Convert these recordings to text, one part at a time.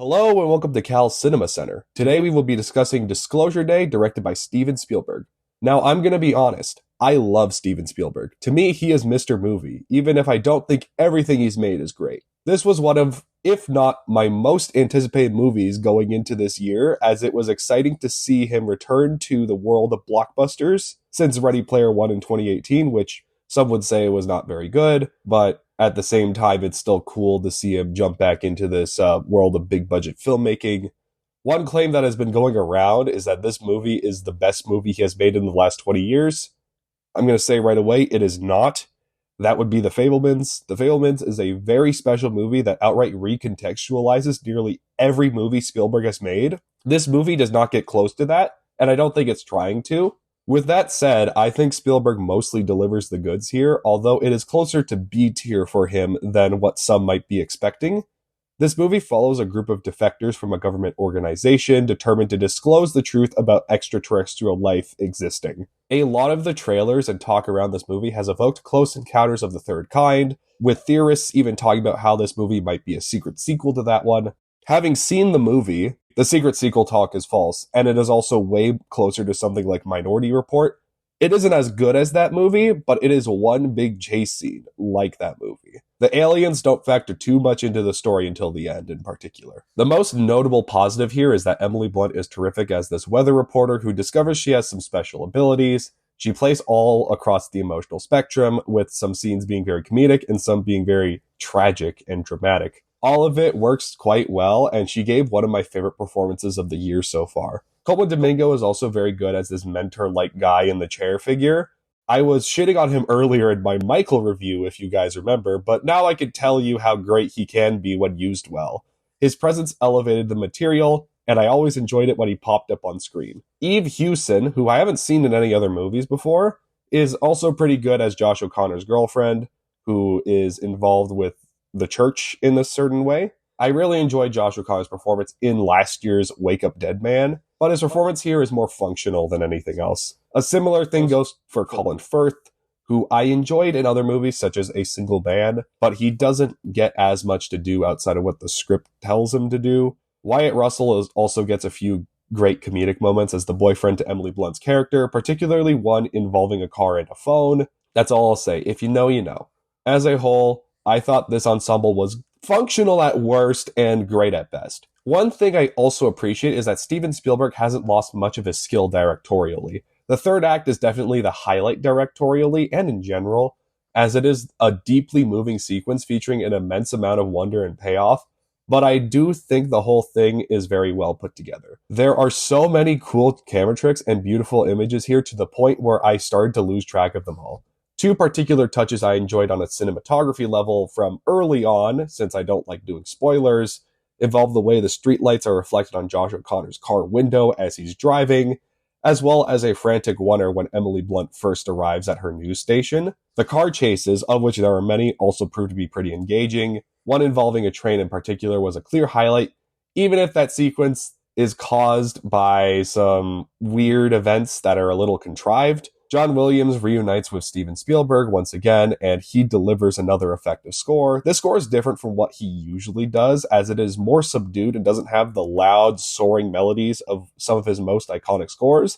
Hello and welcome to Cal Cinema Center. Today we will be discussing Disclosure Day, directed by Steven Spielberg. Now, I'm going to be honest, I love Steven Spielberg. To me, he is Mr. Movie, even if I don't think everything he's made is great. This was one of, if not my most anticipated movies going into this year, as it was exciting to see him return to the world of blockbusters since Ready Player One in 2018, which some would say was not very good, but at the same time, it's still cool to see him jump back into this world of big budget filmmaking. One claim that has been going around is that this movie is the best movie he has made in the last 20 years. I'm going to say right away, it is not. That would be The Fabelmans. The Fabelmans is a very special movie that outright recontextualizes nearly every movie Spielberg has made. This movie does not get close to that, and I don't think it's trying to. With that said, I think Spielberg mostly delivers the goods here, although it is closer to B tier for him than what some might be expecting. This movie follows a group of defectors from a government organization determined to disclose the truth about extraterrestrial life existing. A lot of the trailers and talk around this movie has evoked Close Encounters of the Third Kind, with theorists even talking about how this movie might be a secret sequel to that one. Having seen the movie, the secret sequel talk is false, and it is also way closer to something like Minority Report. It isn't as good as that movie, but it is one big chase scene like that movie. The aliens don't factor too much into the story until the end in particular. The most notable positive here is that Emily Blunt is terrific as this weather reporter who discovers she has some special abilities. She plays all across the emotional spectrum, with some scenes being very comedic and some being very tragic and dramatic. All of it works quite well, and she gave one of my favorite performances of the year so far. Colman Domingo is also very good as this mentor-like guy in the chair figure. I was shitting on him earlier in my Michael review, if you guys remember, but now I can tell you how great he can be when used well. His presence elevated the material, and I always enjoyed it when he popped up on screen. Eve Hewson, who I haven't seen in any other movies before, is also pretty good as Josh O'Connor's girlfriend, who is involved with the church in a certain way. I really enjoyed Josh O'Connor's performance in last year's Wake Up Dead Man, but his performance here is more functional than anything else. A similar thing goes for Colin Firth, who I enjoyed in other movies such as A Single Man, but he doesn't get as much to do outside of what the script tells him to do. Wyatt Russell also gets a few great comedic moments as the boyfriend to Emily Blunt's character, particularly one involving a car and a phone. That's all I'll say. If you know, you know. As a whole, I thought this ensemble was functional at worst and great at best. One thing I also appreciate is that Steven Spielberg hasn't lost much of his skill directorially. The third act is definitely the highlight directorially and in general, as it is a deeply moving sequence featuring an immense amount of wonder and payoff, but I do think the whole thing is very well put together. There are so many cool camera tricks and beautiful images here to the point where I started to lose track of them all. Two particular touches I enjoyed on a cinematography level from early on, since I don't like doing spoilers, involve the way the streetlights are reflected on Josh O'Connor's car window as he's driving, as well as a frantic wonder when Emily Blunt first arrives at her news station. The car chases, of which there are many, also prove to be pretty engaging. One involving a train in particular was a clear highlight, even if that sequence is caused by some weird events that are a little contrived. John Williams reunites with Steven Spielberg once again, and he delivers another effective score. This score is different from what he usually does, as it is more subdued and doesn't have the loud, soaring melodies of some of his most iconic scores,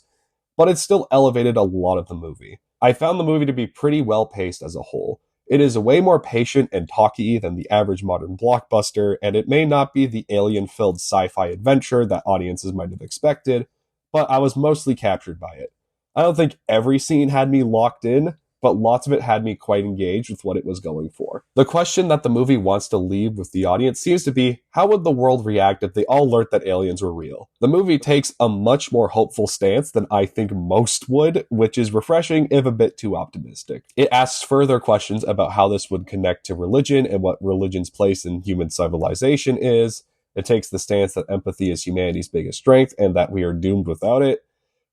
but it still elevated a lot of the movie. I found the movie to be pretty well paced as a whole. It is way more patient and talky than the average modern blockbuster, and it may not be the alien-filled sci-fi adventure that audiences might have expected, but I was mostly captured by it. I don't think every scene had me locked in, but lots of it had me quite engaged with what it was going for. The question that the movie wants to leave with the audience seems to be, how would the world react if they all learned that aliens were real? The movie takes a much more hopeful stance than I think most would, which is refreshing if a bit too optimistic. It asks further questions about how this would connect to religion and what religion's place in human civilization is. It takes the stance that empathy is humanity's biggest strength and that we are doomed without it,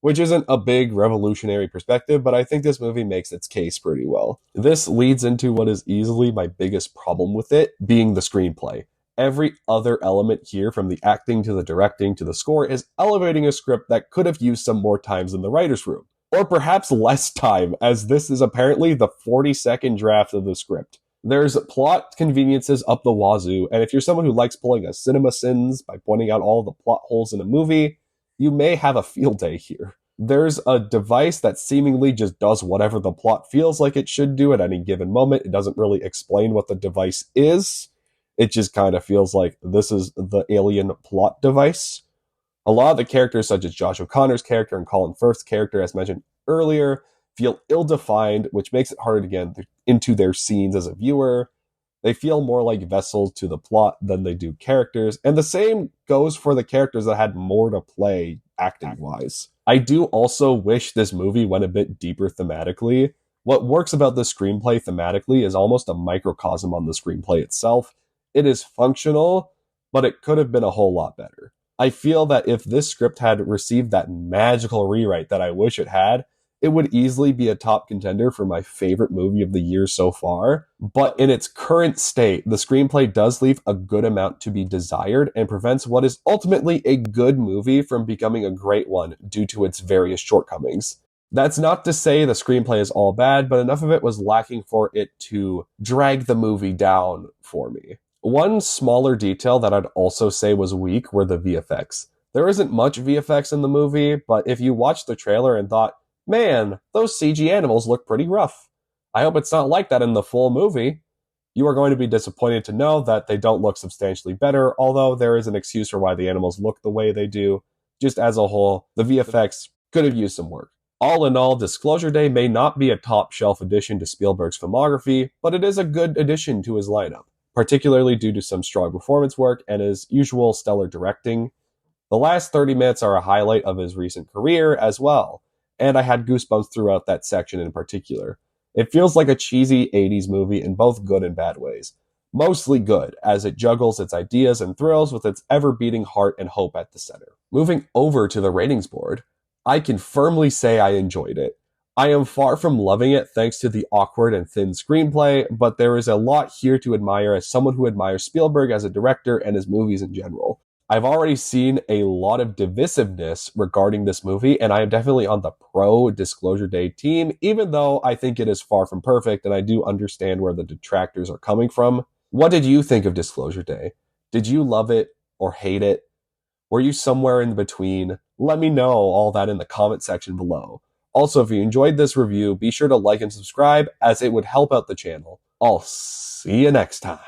which isn't a big revolutionary perspective, but I think this movie makes its case pretty well. This leads into what is easily my biggest problem with it, being the screenplay. Every other element here, from the acting to the directing to the score, is elevating a script that could have used some more times in the writer's room. Or perhaps less time, as this is apparently the 42nd draft of the script. There's plot conveniences up the wazoo, and if you're someone who likes pulling a cinema sins by pointing out all the plot holes in a movie, you may have a field day here. There's a device that seemingly just does whatever the plot feels like it should do at any given moment. It doesn't really explain what the device is. It just kind of feels like this is the alien plot device. A lot of the characters, such as Josh O'Connor's character and Colin Firth's character, as mentioned earlier, feel ill-defined, which makes it harder to get into their scenes as a viewer. They feel more like vessels to the plot than they do characters, and the same goes for the characters that had more to play acting-wise. I do also wish this movie went a bit deeper thematically. What works about the screenplay thematically is almost a microcosm on the screenplay itself. It is functional, but it could have been a whole lot better. I feel that if this script had received that magical rewrite that I wish it had, it would easily be a top contender for my favorite movie of the year so far. But in its current state, the screenplay does leave a good amount to be desired and prevents what is ultimately a good movie from becoming a great one due to its various shortcomings. That's not to say the screenplay is all bad, but enough of it was lacking for it to drag the movie down for me. One smaller detail that I'd also say was weak were the VFX. There isn't much VFX in the movie, but if you watched the trailer and thought, man, those CG animals look pretty rough, I hope it's not like that in the full movie, you are going to be disappointed to know that they don't look substantially better, although there is an excuse for why the animals look the way they do. Just as a whole, the VFX could have used some work. All in all, Disclosure Day may not be a top-shelf addition to Spielberg's filmography, but it is a good addition to his lineup, particularly due to some strong performance work and his usual stellar directing. The last 30 minutes are a highlight of his recent career as well, and I had goosebumps throughout that section in particular. It feels like a cheesy 80s movie in both good and bad ways. Mostly good, as it juggles its ideas and thrills with its ever-beating heart and hope at the center. Moving over to the ratings board, I can firmly say I enjoyed it. I am far from loving it thanks to the awkward and thin screenplay, but there is a lot here to admire as someone who admires Spielberg as a director and his movies in general. I've already seen a lot of divisiveness regarding this movie, and I am definitely on the pro-Disclosure Day team, even though I think it is far from perfect, and I do understand where the detractors are coming from. What did you think of Disclosure Day? Did you love it or hate it? Were you somewhere in between? Let me know all that in the comment section below. Also, if you enjoyed this review, be sure to like and subscribe, as it would help out the channel. I'll see you next time.